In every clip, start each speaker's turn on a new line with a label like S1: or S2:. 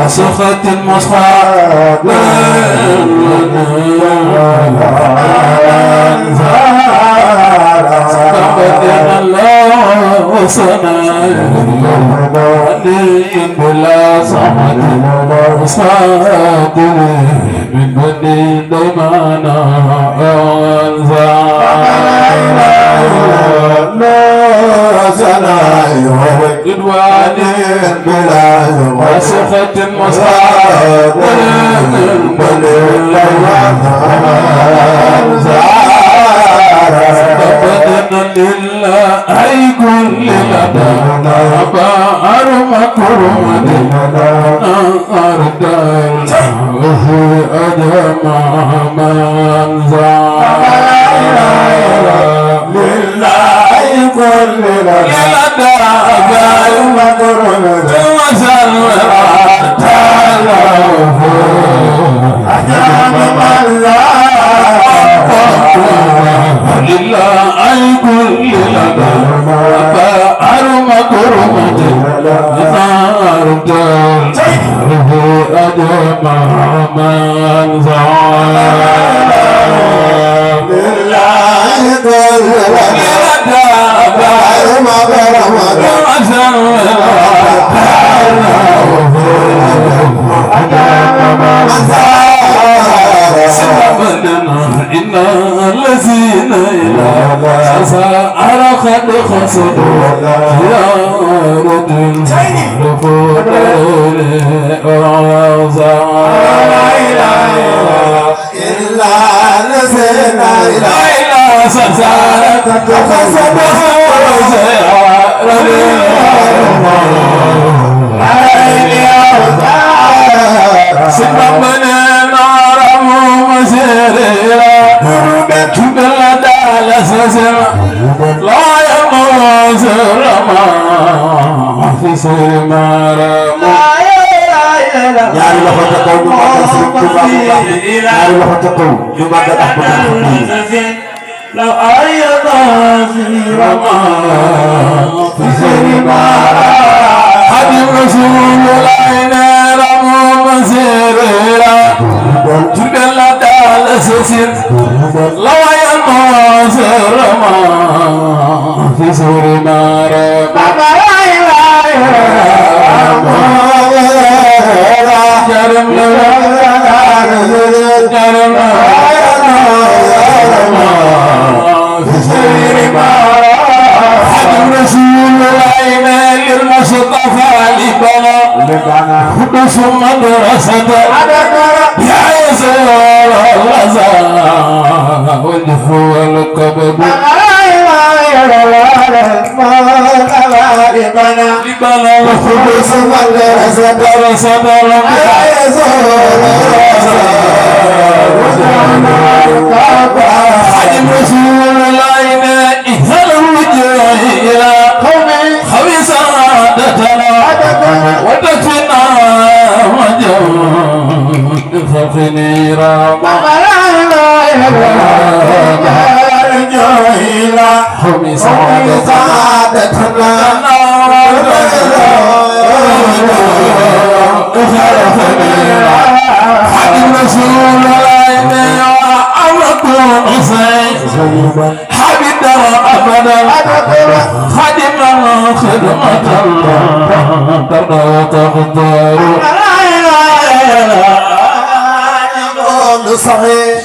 S1: سخط المصحاب فقدنا الله سنايا بلا صمد وصادم من بني دمانا رضوان بلا وسخط مصاب بدنا لله أي كل لدى بار مكرم أرد وهي أدم من لله كل لدى بار مكرم وسلم تعالى أدم من لله أي كل لدى بار مكرم أرد وهي أدم من لله كل لدى بار مكرم إن الذين إلى سسار قد خسروا يا رجل رفض أوزا لا إله إلا الذين إلى سسار قد خسروا يا رجل سببنا نار مسيرا تبلا دال سسرا لا يموز رما في سمارا ñaari loxo ca kaw ñu màggal Sëriñ Tuubaa ñaari loxo ca kaw ñu màggal Ahmadu لو أيضا رما في سمارا حبيب رسول الله رمو مسيرا تبلا دال سسر لو يموز رما في سمارا رسول الله للمصطفى لبنا خدس مدرسة يا يسار الغزال والجفو والكبد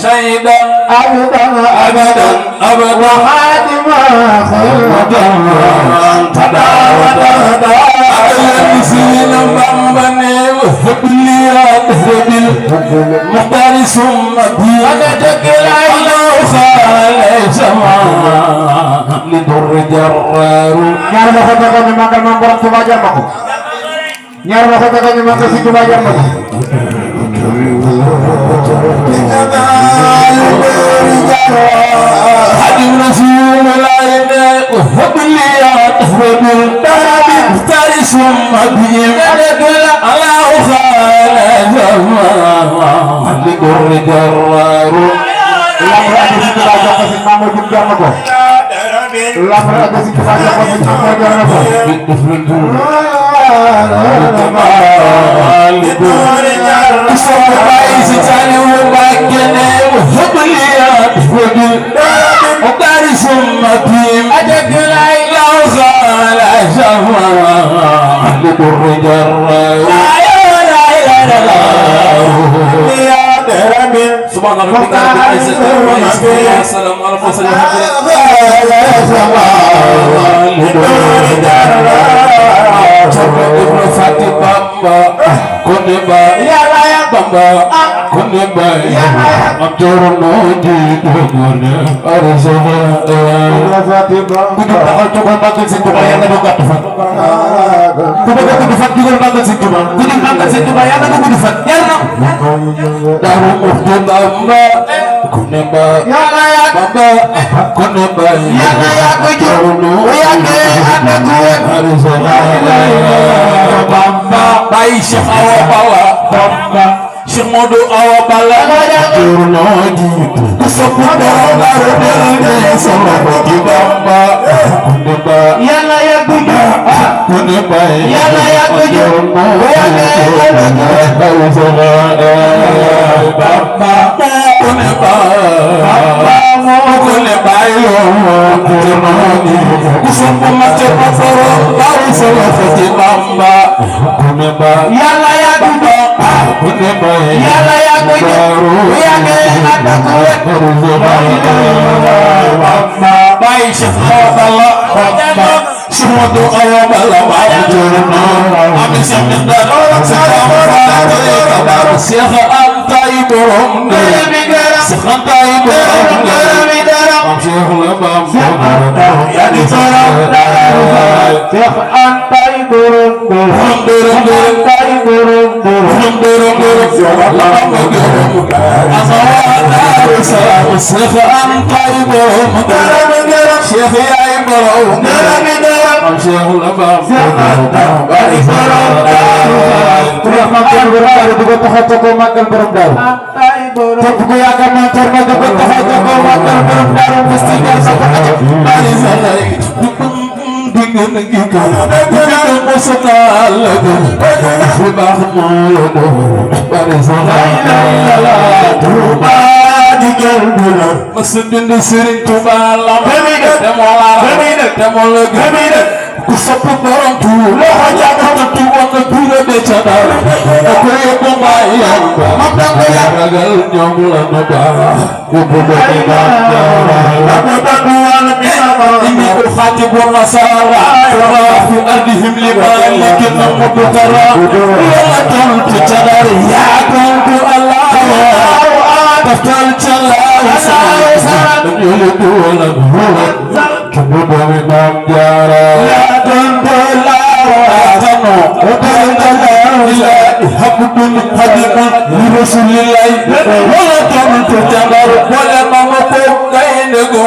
S1: شهيدا أبدا أبدا أبدا خادما خدمة تداودا المسلمين بمبني وهب لي أذهب المختار ثم بي أنا تكل الله خالي سماء لدر جرار
S2: ñaar ma ko tegal ñu magal ma borom Tuuba jar ma ko ñaar ma ko tegal ñu magal si Tuuba jar ma ko
S1: حجم رسول الله وهب لي أذهب المختار ثم بي أنا تكل الله خالي سماء لدر جرار
S2: lamb ada si Tuuba jox ko si Mamadou Diouf jar na ko lamb ada si Tuuba jox ko si Mamadou jar na ko
S1: سبحان ربك رب العزة عما يصفون والسلام على المرسلين ابن فاتي بامبا كونبا يا بامبا كونبا أمجور نودي دغور أرزقنا kudu taxal togal magal Sëñ Tuubaa yàlla do gàtt fan ku bëgg gudd fan jugal magal Sëñ Tuubaa kudu magal Sëñ Tuubaa yàlla do gudd fan yàlla Daaru Muxti Bamba kuneba Bamba kuneba yàlla yaa ko jox yàlla ana ko arzaqna Bamba Baye Cheikh Awa Balla Bamba Cheikh Modou Awa Balla jurno jitu kusopu Bamba rodene sama di Bamba kuneba yàlla yaa ko jox kuneba yàlla yaa ko jox yàlla arzaqna Bamba kuneba Bamba kuneba yo jurno jitu kusopu mace pasoro Baye sama di Bamba kuneba yàlla yaa ko jox kuneba yàlla yaa ko jox yàlla ana ko Bamba Baye Cheikh Awa Balla Bamba Cheikh Modou Awa Balla Baye jurno ami Cheikh Ndar Cheikh Anta Iborom Cheikh Anta Iborom am Cheikh la Bamba ya di borom Cheikh Anta Iborom Cheikh Anta Iborom Cheikh yaay borom am Cheikh la Bamba bari borom
S2: ku la magal borom Daaru du ko taxaw ko magal borom Daaru topp ko yaakaar naa tor magal ko taxaw ko magal borom Daaru festival sa ko
S1: bari salay dinga ngi ko dinga mo satal ko baax mo do bari salay Touba digal dula mas bind Serigne Touba la demo la ku sopp borom Touba jaxata Touba ko Touba be cadar ko yebo bayam ma dango ya ragal ñom la no ba ko bobo ni ba la ko dango wala bi sama ni ko khatib wa masara fi ardihim li malik mudkara ya tan cadar ya tan Allah taftal chala sa yulu la Kebudami Mam Jara
S2: La Tundola
S1: Tano Udala Habdul Hadima Rasulillah Wala Tuntu Jamar Wala Mama Pokainego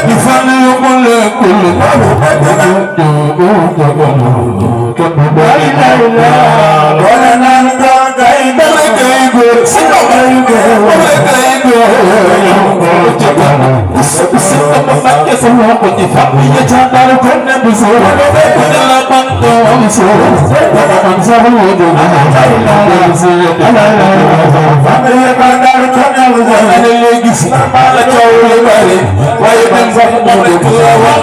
S1: Ifan Yukule Kule Wala Nanta Kaibur semua kunci fakir jangan kena besar dalam bantu besar dalam sahur dengan fakir bandar kena besar ada lagi malah jauh lebih baik dan fakir kelawar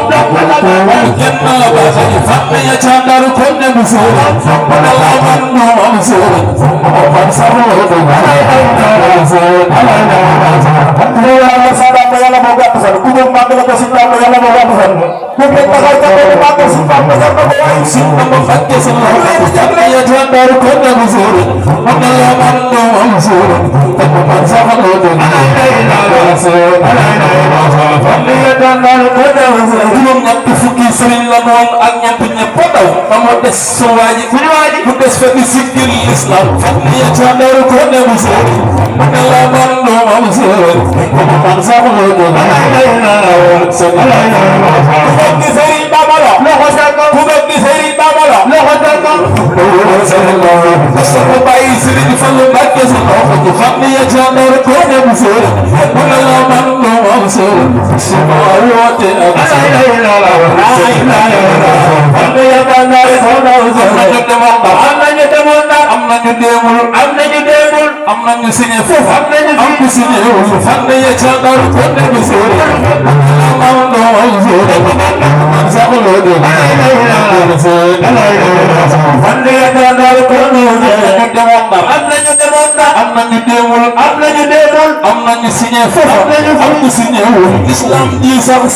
S1: jangan bahasa fakir jangan kena besar dalam bantu besar sahur dengan Yalla moga pesan kubur mata la pesan yalla moga pesan kubur tagal tagal mata simpan pesan moga simpan mengkaji semua ya Tuhan baru kena besar Allah mando besar tanpa sahabat Allah belum nak fikir sering lawan angnya punya potau kamu des suwaji des fikir Islam ya Tuhan baru kena besar Allah mando besar tanpa sahabat Islam di sang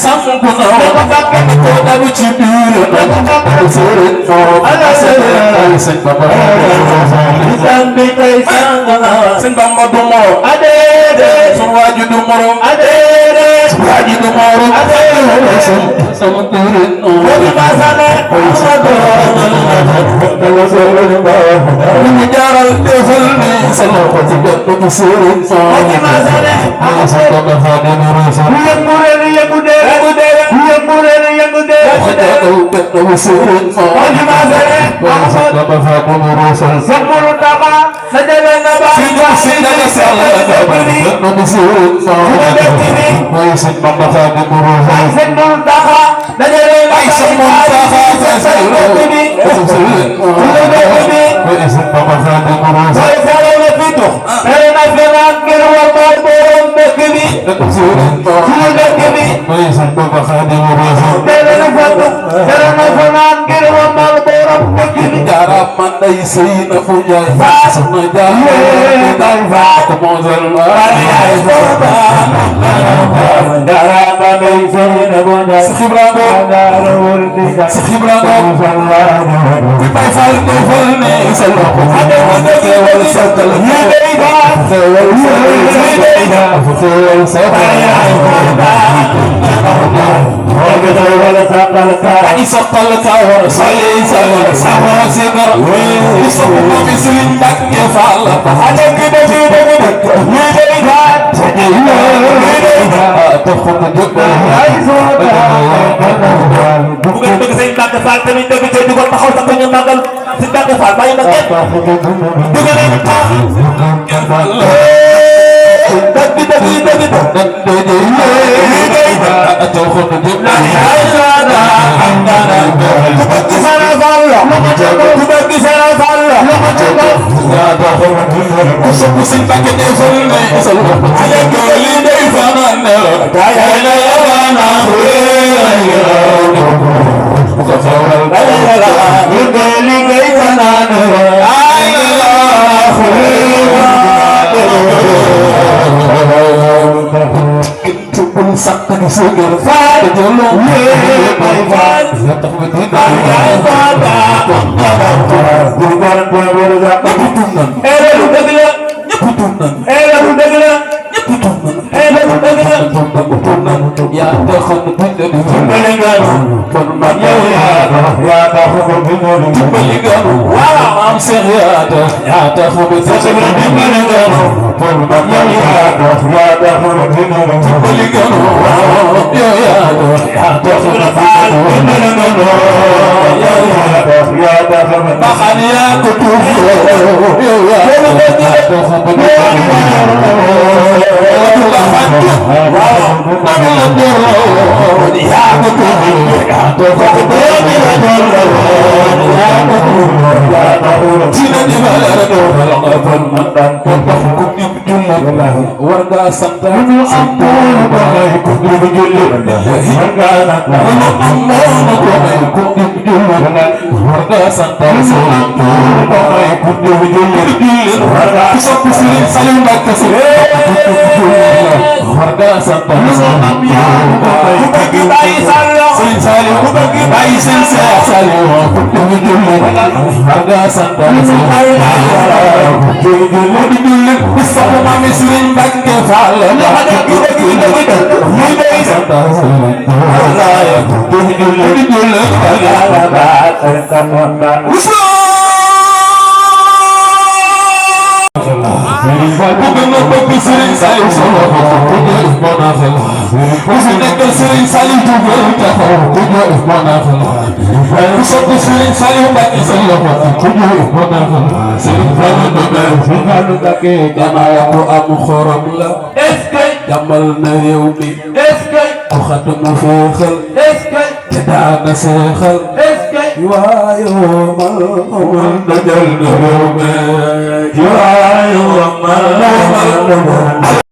S1: yaa taxoon bind di dimbali nga kon man yow yaa taxoon bind di dimbali nga waaw maam Seex yaa taxoon bind di dimbali nga kon man yow yaa taxoon bind di dimbali nga yow yaa taxoon bind di dimbali nga yaa taxoon baxal yaa ko tuub yow yaa taxoon bind di warga santa warga santa bayi Saliou Serigne Saliou ku bëgg bayi Serigne Saliou warga santa Mustafa mami Serigne Mbacké Fall jamal na réew mi ku xatuma feexal te daana seexal waayoo mal dajal na réew mi waayoo mal